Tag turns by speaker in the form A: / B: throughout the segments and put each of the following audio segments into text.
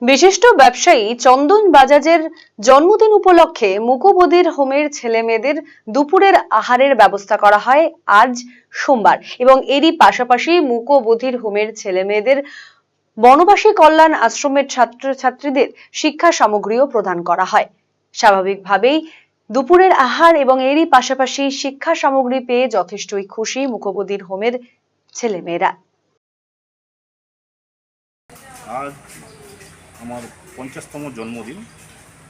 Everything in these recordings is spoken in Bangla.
A: বিশিষ্ট ব্যবসায়ী চন্দন বাজাজের জন্মদিন উপলক্ষে মুকোবধির হোমের ছেলেমেয়েদের দুপুরের আহারের ব্যবস্থা করা হয় আজ সোমবার এবং এরই পাশাপাশি মুকোবধির হোমের ছেলেমেয়েদের বনবাসী কল্যাণ আশ্রমের ছাত্রছাত্রীদের শিক্ষা সামগ্রীও প্রদান করা হয়। স্বাভাবিকভাবেই দুপুরের আহার এবং এরই পাশাপাশি শিক্ষা সামগ্রী পেয়ে যথেষ্টই খুশি মুকোবধির হোমের ছেলেমেয়েরা।
B: আজ আমার 50তম জন্মদিন,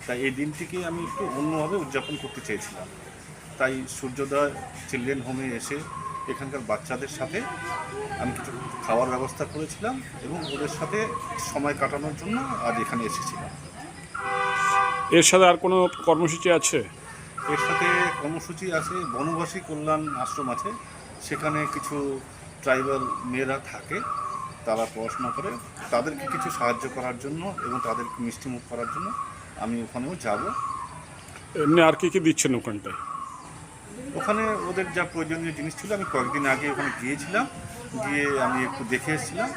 B: তাই এই দিনটিকে আমি একটু অন্যভাবে উদযাপন করতে চেয়েছিলাম। তাই সূর্যোদয় চিলড্রেন হোমে এসে এখানকার বাচ্চাদের সাথে আমি কিছু খাওয়ার ব্যবস্থা করেছিলাম এবং ওদের সাথে সময় কাটানোর জন্য আজ এখানে এসেছিলাম।
C: এর সাথে আর কোনো কর্মসূচি আছে?
B: এর সাথে কর্মসূচি আছে, বনবাসী কল্যাণ আশ্রম আছে, সেখানে কিছু ট্রাইবাল মেয়েরা থাকে, তারা পড়াশোনা করে, তাদেরকে কিছু সাহায্য করার জন্য এবং তাদেরকে মিষ্টিমুখ করার জন্য আমি ওখানেও যাব।
C: এমনি আর কি দিচ্ছেন ওখানটায়?
B: ওখানে ওদের যা প্রয়োজনীয় জিনিস ছিল, আমি কয়েকদিন আগে ওখানে গিয়েছিলাম, গিয়ে আমি একটু দেখে এসেছিলাম।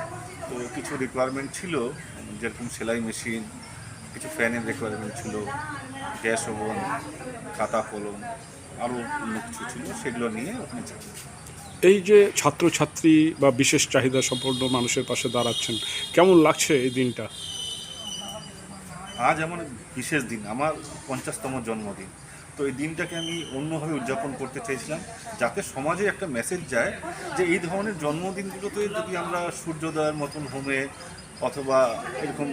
B: তো কিছু রিকোয়ারমেন্ট ছিল, যেরকম সেলাই মেশিন, কিছু ফ্যানের রিকোয়ারমেন্ট ছিল, গ্যাস ওভেন, খাতা কলম, আরও অন্য কিছু ছিল, সেগুলো নিয়ে ওখানে যাব।
C: এই যে ছাত্রছাত্রী বা বিশেষ চাহিদা সম্পন্ন মানুষের পাশে দাঁড়াচ্ছেন, কেমন লাগছে এই দিনটা?
B: আজ আমার বিশেষ দিন, আমার 50তম জন্মদিন। তো এই দিনটাকে আমি অন্যভাবে উদযাপন করতে চেয়েছিলাম, যাতে সমাজে একটা মেসেজ যায় যে এই ধরনের জন্মদিনগুলোতে যদি আমরা সূর্যোদয়ের মতন হোমে অথবা এরকম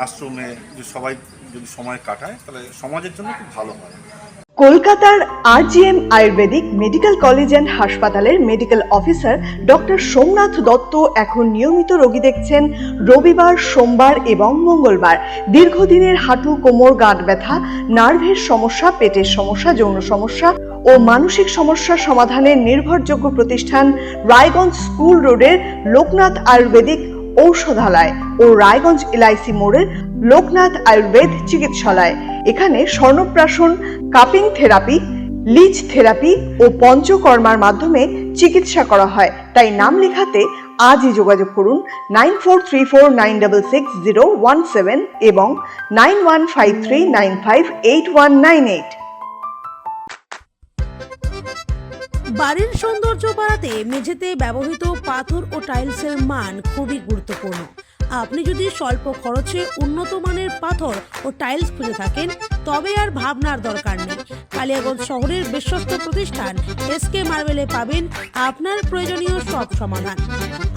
B: আশ্রমে যদি সবাই যদি সময় কাটায়, তাহলে সমাজের জন্য খুব ভালো হয়।
D: কলকাতার RGM Ayurvedic medical college and হাসপাতালের medical officer doctor Somnath Dutta এখন নিয়মিত রোগী দেখছেন রবিবার, সোমবার এবং মঙ্গলবার। দীর্ঘদিনের হাঁটু, কোমর, গাঁট ব্যথা, নার্ভের সমস্যা, পেটের সমস্যা, যৌন সমস্যা ও মানসিক সমস্যা সমাধানের নির্ভরযোগ্য প্রতিষ্ঠান রায়গঞ্জ স্কুল রোডের লোকনাথ আয়ুর্বেদিক ঔষধালয় ও রায়গঞ্জ LIC মোড়ের লোকনাথ আয়ুর্বেদ চিকিৎসালয়। এখানে স্বর্ণপ্রাশন, কাপিং থেরাপি, লিচ থেরাপি ও পঞ্চকর্মার মাধ্যমে চিকিৎসা করা হয়। তাই নাম লেখাতে আজই যোগাযোগ করুন 9434966017 এবং 9153958198।
E: বাড়ির সৌন্দর্য বাড়াতে মেঝেতে ব্যবহৃত পাথর ও টাইলসের মান খুবই গুরুত্বপূর্ণ। আপনি যদি স্বল্প খরচে উন্নত মানের পাথর ও টাইলস খুঁজে থাকেন, তবে আর ভাবনার দরকার নেই। কালিয়াগঞ্জ শহরের বিশ্বস্ত প্রতিষ্ঠান SK মার্বেলে পাবেন আপনার প্রয়োজনীয় সব সমাধান।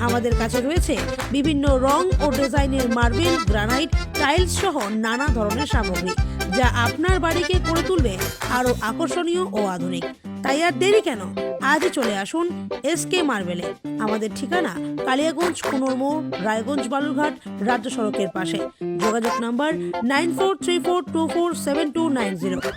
E: আমাদের কাছে রয়েছে বিভিন্ন রং ও ডিজাইনের মার্বেল, গ্রানাইট, টাইলস সহ নানা ধরনের সামগ্রী, যা আপনার বাড়িকে করে তুলবে আরও আকর্ষণীয় ও আধুনিক। তাই আর দেরি কেন, আজই চলে আসুন SK মার্বেলে। আমাদের ঠিকানা কালিয়াগঞ্জ কুনোর মোড়, রায়গঞ্জ বালুরঘাট রাজ্য সড়কের পাশে। যোগাযোগ নাম্বার 9434247290।